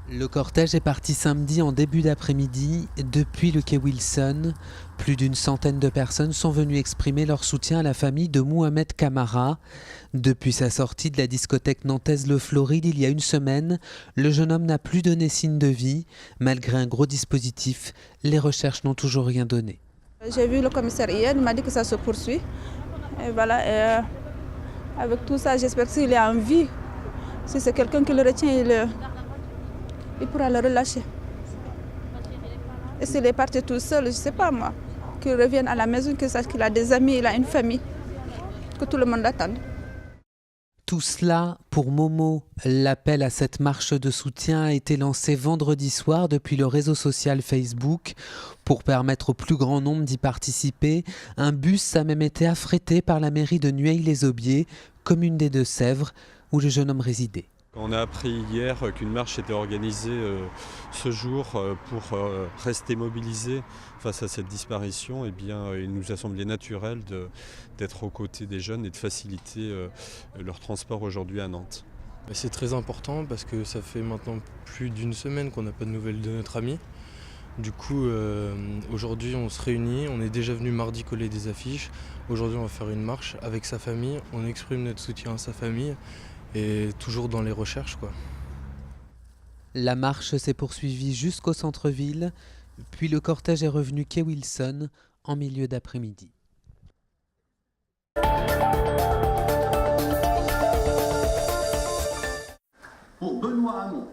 Le cortège est parti samedi en début d'après-midi depuis le quai Wilson. Plus d'une centaine de personnes sont venues exprimer leur soutien à la famille de Mohamed Camara. Depuis sa sortie de la discothèque nantaise Le Floride il y a une semaine, le jeune homme n'a plus donné signe de vie. Malgré un gros dispositif, les recherches n'ont toujours rien donné. J'ai vu le commissaire hier, il m'a dit que ça se poursuit. Et voilà, et avec tout ça, j'espère qu'il est en vie. Si c'est quelqu'un qui le retient, il pourra le relâcher. Et s'il est parti tout seul, je ne sais pas moi, qu'il revienne à la maison, qu'il sache qu'il a des amis, il a une famille, que tout le monde l'attend. Tout cela pour Momo. L'appel à cette marche de soutien a été lancé vendredi soir depuis le réseau social Facebook. Pour permettre au plus grand nombre d'y participer, un bus a même été affrété par la mairie de Nueil-les-Aubiers, commune des Deux-Sèvres, où le jeune homme résidait. On a appris hier qu'une marche était organisée ce jour pour rester mobilisé face à cette disparition. Eh bien, il nous a semblé naturel d'être aux côtés des jeunes et de faciliter leur transport aujourd'hui à Nantes. C'est très important parce que ça fait maintenant plus d'une semaine qu'on n'a pas de nouvelles de notre ami. Du coup, aujourd'hui on se réunit, on est déjà venu mardi coller des affiches. Aujourd'hui on va faire une marche avec sa famille, on exprime notre soutien à sa famille. Et toujours dans les recherches, quoi. La marche s'est poursuivie jusqu'au centre-ville, puis le cortège est revenu quai Wilson en milieu d'après-midi. Pour Benoît Hamon,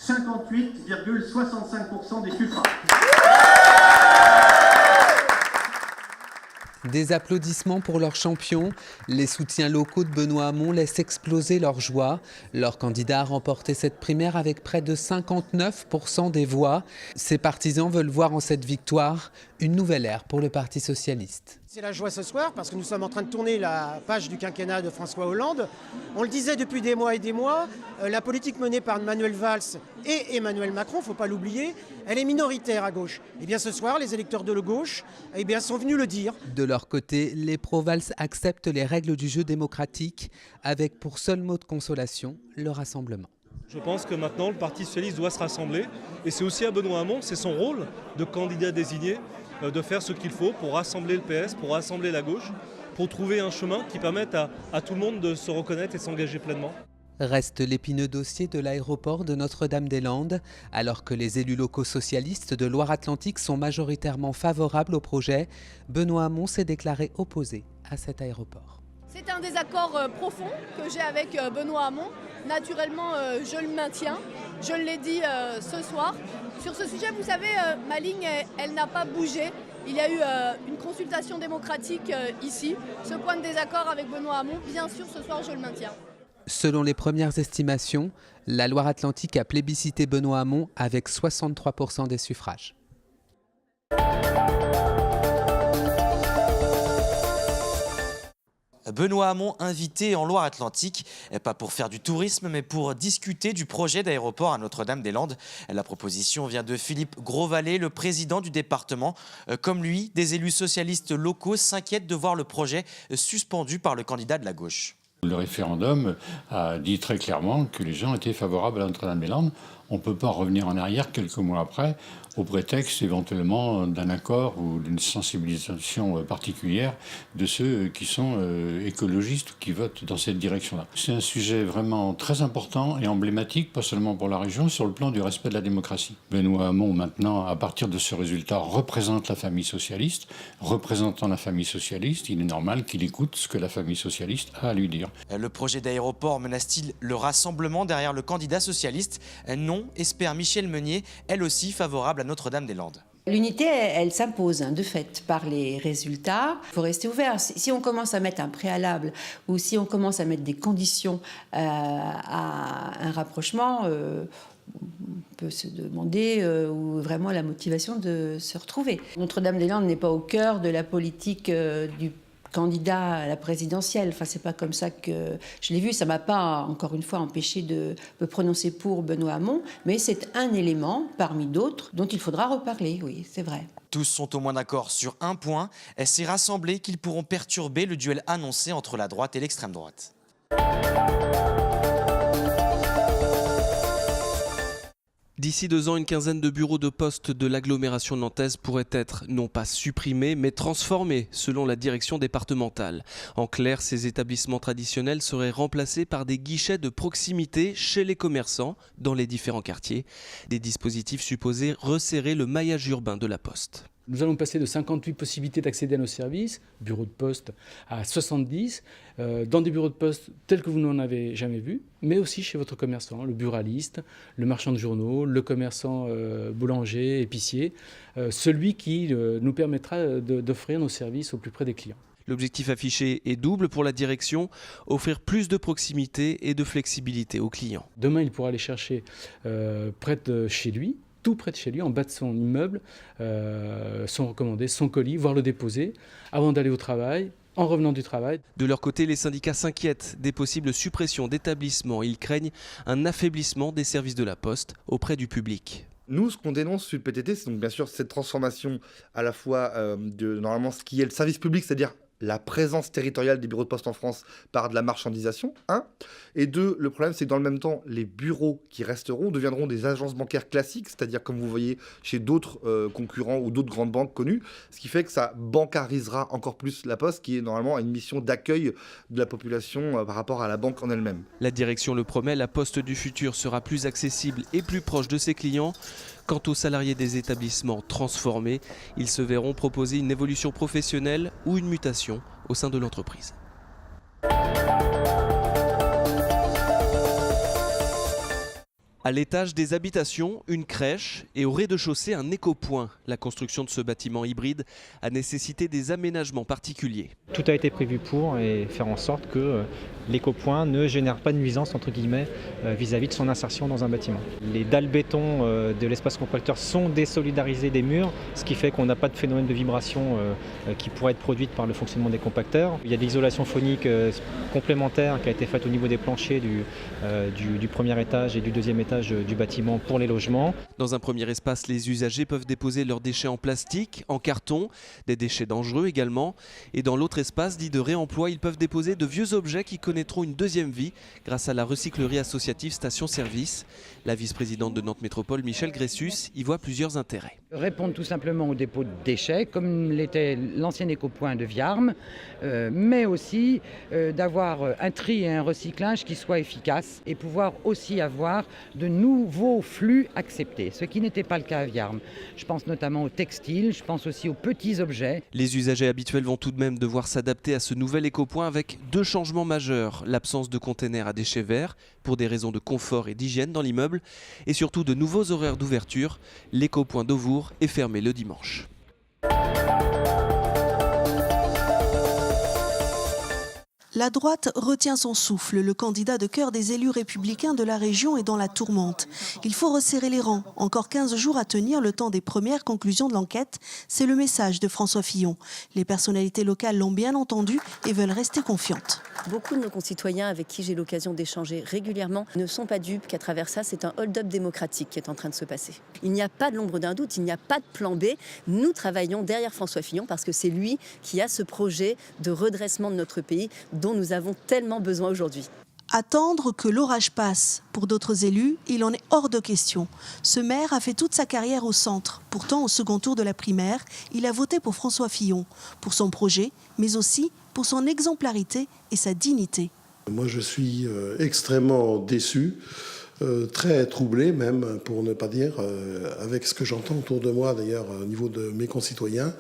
58,65% des suffrages. Des applaudissements pour leur champion. Les soutiens locaux de Benoît Hamon laissent exploser leur joie. Leur candidat a remporté cette primaire avec près de 59% des voix. Ses partisans veulent voir en cette victoire une nouvelle ère pour le Parti socialiste. C'est la joie ce soir parce que nous sommes en train de tourner la page du quinquennat de François Hollande. On le disait depuis des mois et des mois, la politique menée par Manuel Valls et Emmanuel Macron, il ne faut pas l'oublier, elle est minoritaire à gauche. Et bien ce soir, les électeurs de la gauche sont venus le dire. De leur côté, les pro-Valls acceptent les règles du jeu démocratique avec pour seul mot de consolation le rassemblement. Je pense que maintenant le Parti socialiste doit se rassembler et c'est aussi à Benoît Hamon, c'est son rôle de candidat désigné de faire ce qu'il faut pour rassembler le PS, pour rassembler la gauche, pour trouver un chemin qui permette à tout le monde de se reconnaître et de s'engager pleinement. Reste l'épineux dossier de l'aéroport de Notre-Dame-des-Landes. Alors que les élus locaux socialistes de Loire-Atlantique sont majoritairement favorables au projet, Benoît Hamon s'est déclaré opposé à cet aéroport. C'est un désaccord profond que j'ai avec Benoît Hamon. Naturellement, je le maintiens. Je l'ai dit ce soir. Sur ce sujet, vous savez, ma ligne, elle n'a pas bougé. Il y a eu une consultation démocratique ici. Ce point de désaccord avec Benoît Hamon, bien sûr, ce soir, je le maintiens. Selon les premières estimations, la Loire-Atlantique a plébiscité Benoît Hamon avec 63% des suffrages. Benoît Hamon invité en Loire-Atlantique, pas pour faire du tourisme, mais pour discuter du projet d'aéroport à Notre-Dame-des-Landes. La proposition vient de Philippe Grosvalet, le président du département. Comme lui, des élus socialistes locaux s'inquiètent de voir le projet suspendu par le candidat de la gauche. Le référendum a dit très clairement que les gens étaient favorables à Notre-Dame-des-Landes. On ne peut pas revenir en arrière quelques mois après, au prétexte éventuellement d'un accord ou d'une sensibilisation particulière de ceux qui sont écologistes ou qui votent dans cette direction-là. C'est un sujet vraiment très important et emblématique, pas seulement pour la région, sur le plan du respect de la démocratie. Benoît Hamon, maintenant, à partir de ce résultat, représente la famille socialiste. Représentant la famille socialiste, il est normal qu'il écoute ce que la famille socialiste a à lui dire. Le projet d'aéroport menace-t-il le rassemblement derrière le candidat socialiste ? Non, espère Michel Meunier, elle aussi favorable à Notre-Dame-des-Landes. L'unité, elle s'impose de fait par les résultats. Il faut rester ouvert. Si on commence à mettre un préalable ou si on commence à mettre des conditions à un rapprochement, on peut se demander où vraiment la motivation de se retrouver. Notre-Dame-des-Landes n'est pas au cœur de la politique du candidat à la présidentielle. Enfin, c'est pas comme ça que je l'ai vu. Ça m'a pas, encore une fois, empêché de me prononcer pour Benoît Hamon, mais c'est un élément parmi d'autres dont il faudra reparler, oui, c'est vrai. Tous sont au moins d'accord sur un point, c'est rassemblés qu'ils pourront perturber le duel annoncé entre la droite et l'extrême droite. D'ici 2 ans, une quinzaine de bureaux de poste de l'agglomération nantaise pourraient être non pas supprimés, mais transformés selon la direction départementale. En clair, ces établissements traditionnels seraient remplacés par des guichets de proximité chez les commerçants dans les différents quartiers. Des dispositifs supposés resserrer le maillage urbain de la Poste. Nous allons passer de 58 possibilités d'accéder à nos services, bureaux de poste, à 70, dans des bureaux de poste tels que vous n'en avez jamais vu, mais aussi chez votre commerçant, le buraliste, le marchand de journaux, le commerçant boulanger, épicier, celui qui nous permettra d'offrir nos services au plus près des clients. L'objectif affiché est double pour la direction, offrir plus de proximité et de flexibilité aux clients. Demain, il pourra aller chercher près de chez lui, tout près de chez lui, en bas de son immeuble, son recommandé, son colis, voire le déposer avant d'aller au travail, en revenant du travail. De leur côté, les syndicats s'inquiètent des possibles suppressions d'établissements. Ils craignent un affaiblissement des services de la Poste auprès du public. Nous, ce qu'on dénonce sur le PTT, c'est donc bien sûr cette transformation à la fois de normalement ce qui est le service public, c'est-à-dire la présence territoriale des bureaux de poste en France par de la marchandisation, 1. Et 2, le problème, c'est que dans le même temps, les bureaux qui resteront deviendront des agences bancaires classiques, c'est-à-dire comme vous voyez chez d'autres concurrents ou d'autres grandes banques connues, ce qui fait que ça bancarisera encore plus la Poste, qui est normalement une mission d'accueil de la population par rapport à la banque en elle-même. La direction le promet, la Poste du futur sera plus accessible et plus proche de ses clients. Quant aux salariés des établissements transformés, ils se verront proposer une évolution professionnelle ou une mutation au sein de l'entreprise. À l'étage des habitations, une crèche et au rez-de-chaussée un éco-point. La construction de ce bâtiment hybride a nécessité des aménagements particuliers. Tout a été prévu pour et faire en sorte que l'éco-point ne génère pas de nuisance entre guillemets vis-à-vis de son insertion dans un bâtiment. Les dalles béton de l'espace compacteur sont désolidarisées des murs, ce qui fait qu'on n'a pas de phénomène de vibration qui pourrait être produite par le fonctionnement des compacteurs. Il y a de l'isolation phonique complémentaire qui a été faite au niveau des planchers du premier étage et du deuxième étage du bâtiment pour les logements. Dans un premier espace, les usagers peuvent déposer leurs déchets en plastique, en carton, des déchets dangereux également. Et dans l'autre espace, dit de réemploi, ils peuvent déposer de vieux objets qui connaîtront une deuxième vie grâce à la recyclerie associative Station Service. La vice-présidente de Nantes Métropole, Michèle Gressus, y voit plusieurs intérêts. Répondre tout simplement au dépôt de déchets, comme l'était l'ancien éco-point de Viarmes, mais aussi d'avoir un tri et un recyclage qui soient efficaces et pouvoir aussi avoir de nouveaux flux acceptés, ce qui n'était pas le cas à Viarmes. Je pense notamment aux textiles, je pense aussi aux petits objets. Les usagers habituels vont tout de même devoir s'adapter à ce nouvel éco-point avec 2 changements majeurs. L'absence de containers à déchets verts pour des raisons de confort et d'hygiène dans l'immeuble et surtout de nouveaux horaires d'ouverture. L'éco-point d'Auvour est fermé le dimanche. La droite retient son souffle. Le candidat de cœur des élus républicains de la région est dans la tourmente. Il faut resserrer les rangs. Encore 15 jours à tenir le temps des premières conclusions de l'enquête. C'est le message de François Fillon. Les personnalités locales l'ont bien entendu et veulent rester confiantes. Beaucoup de nos concitoyens avec qui j'ai l'occasion d'échanger régulièrement ne sont pas dupes qu'à travers ça, c'est un hold-up démocratique qui est en train de se passer. Il n'y a pas de l'ombre d'un doute, il n'y a pas de plan B. Nous travaillons derrière François Fillon parce que c'est lui qui a ce projet de redressement de notre pays dont nous avons tellement besoin aujourd'hui. Attendre que l'orage passe. Pour d'autres élus, il en est hors de question. Ce maire a fait toute sa carrière au centre. Pourtant, au second tour de la primaire, il a voté pour François Fillon, pour son projet, mais aussi pour son exemplarité et sa dignité. Moi, je suis extrêmement déçu, très troublé même, pour ne pas dire, avec ce que j'entends autour de moi, d'ailleurs, au niveau de mes concitoyens,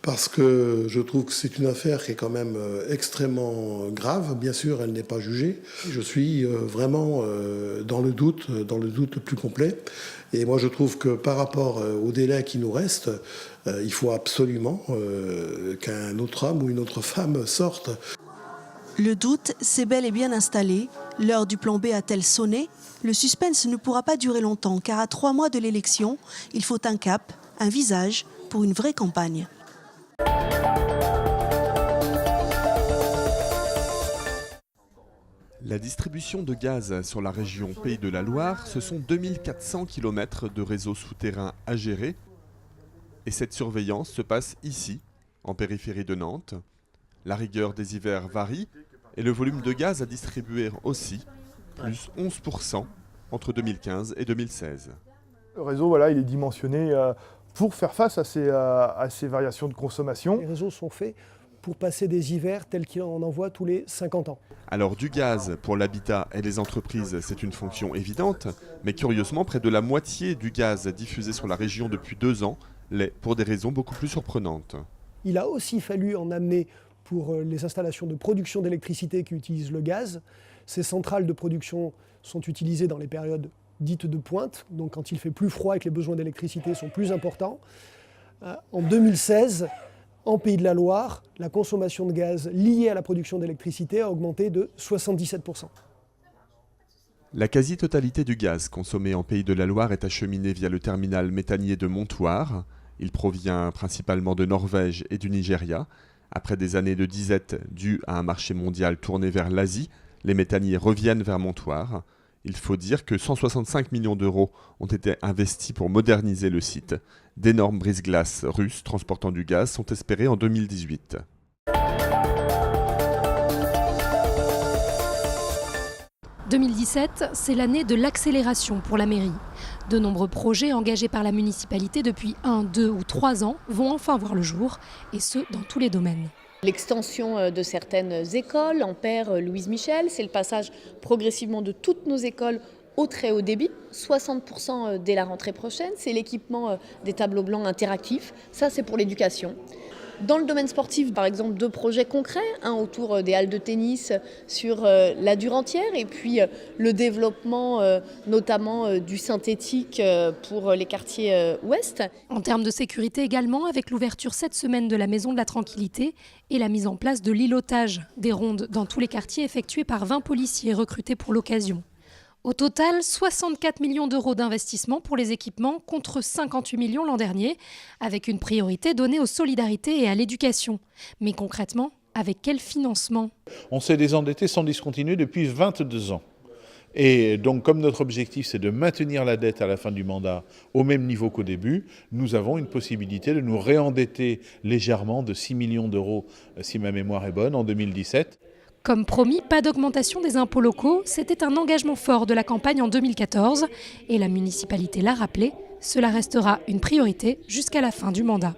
parce que je trouve que c'est une affaire qui est quand même extrêmement grave. Bien sûr, elle n'est pas jugée. Je suis vraiment dans le doute le plus complet. Et moi, je trouve que par rapport au délai qui nous reste, il faut absolument qu'un autre homme ou une autre femme sorte. Le doute s'est bel et bien installé. L'heure du plan B a-t-elle sonné? Le suspense ne pourra pas durer longtemps, car à 3 mois de l'élection, il faut un cap, un visage pour une vraie campagne. La distribution de gaz sur la région Pays de la Loire, ce sont 2400 km de réseaux souterrains à gérer. Et cette surveillance se passe ici, en périphérie de Nantes. La rigueur des hivers varie et le volume de gaz à distribuer aussi, plus 11% entre 2015 et 2016. Le réseau, voilà, il est dimensionné pour faire face à ces variations de consommation. Les réseaux sont faits pour passer des hivers tels qu'on en voit tous les 50 ans. Alors du gaz pour l'habitat et les entreprises, c'est une fonction évidente, mais curieusement, près de la moitié du gaz diffusé sur la région depuis 2 ans l'est pour des raisons beaucoup plus surprenantes. Il a aussi fallu en amener pour les installations de production d'électricité qui utilisent le gaz. Ces centrales de production sont utilisées dans les périodes dites de pointe, donc quand il fait plus froid et que les besoins d'électricité sont plus importants. En 2016, en Pays de la Loire, la consommation de gaz liée à la production d'électricité a augmenté de 77%. La quasi-totalité du gaz consommé en Pays de la Loire est acheminé via le terminal méthanier de Montoire. Il provient principalement de Norvège et du Nigeria. Après des années de disette dues à un marché mondial tourné vers l'Asie, les méthaniers reviennent vers Montoire. Il faut dire que 165 millions d'euros ont été investis pour moderniser le site. D'énormes brise-glaces russes transportant du gaz sont espérées en 2018. « 2017, c'est l'année de l'accélération pour la mairie. De nombreux projets engagés par la municipalité depuis 1, 2 ou 3 ans vont enfin voir le jour, et ce, dans tous les domaines. L'extension de certaines écoles, Ampère, Louise Michel, c'est le passage progressivement de toutes nos écoles au très haut débit, 60% dès la rentrée prochaine, c'est l'équipement des tableaux blancs interactifs, ça c'est pour l'éducation. Dans le domaine sportif, par exemple, 2 projets concrets, un autour des halles de tennis sur la Durantière et puis le développement notamment du synthétique pour les quartiers ouest. En termes de sécurité également, avec l'ouverture cette semaine de la Maison de la Tranquillité et la mise en place de l'îlotage des rondes dans tous les quartiers effectués par 20 policiers recrutés pour l'occasion. Au total, 64 millions d'euros d'investissement pour les équipements contre 58 millions l'an dernier, avec une priorité donnée aux solidarités et à l'éducation. Mais concrètement, avec quel financement ? On s'est désendetté sans discontinuer depuis 22 ans. Et donc, comme notre objectif, c'est de maintenir la dette à la fin du mandat au même niveau qu'au début, nous avons une possibilité de nous réendetter légèrement de 6 millions d'euros, si ma mémoire est bonne, en 2017. Comme promis, pas d'augmentation des impôts locaux, c'était un engagement fort de la campagne en 2014 et la municipalité l'a rappelé, cela restera une priorité jusqu'à la fin du mandat.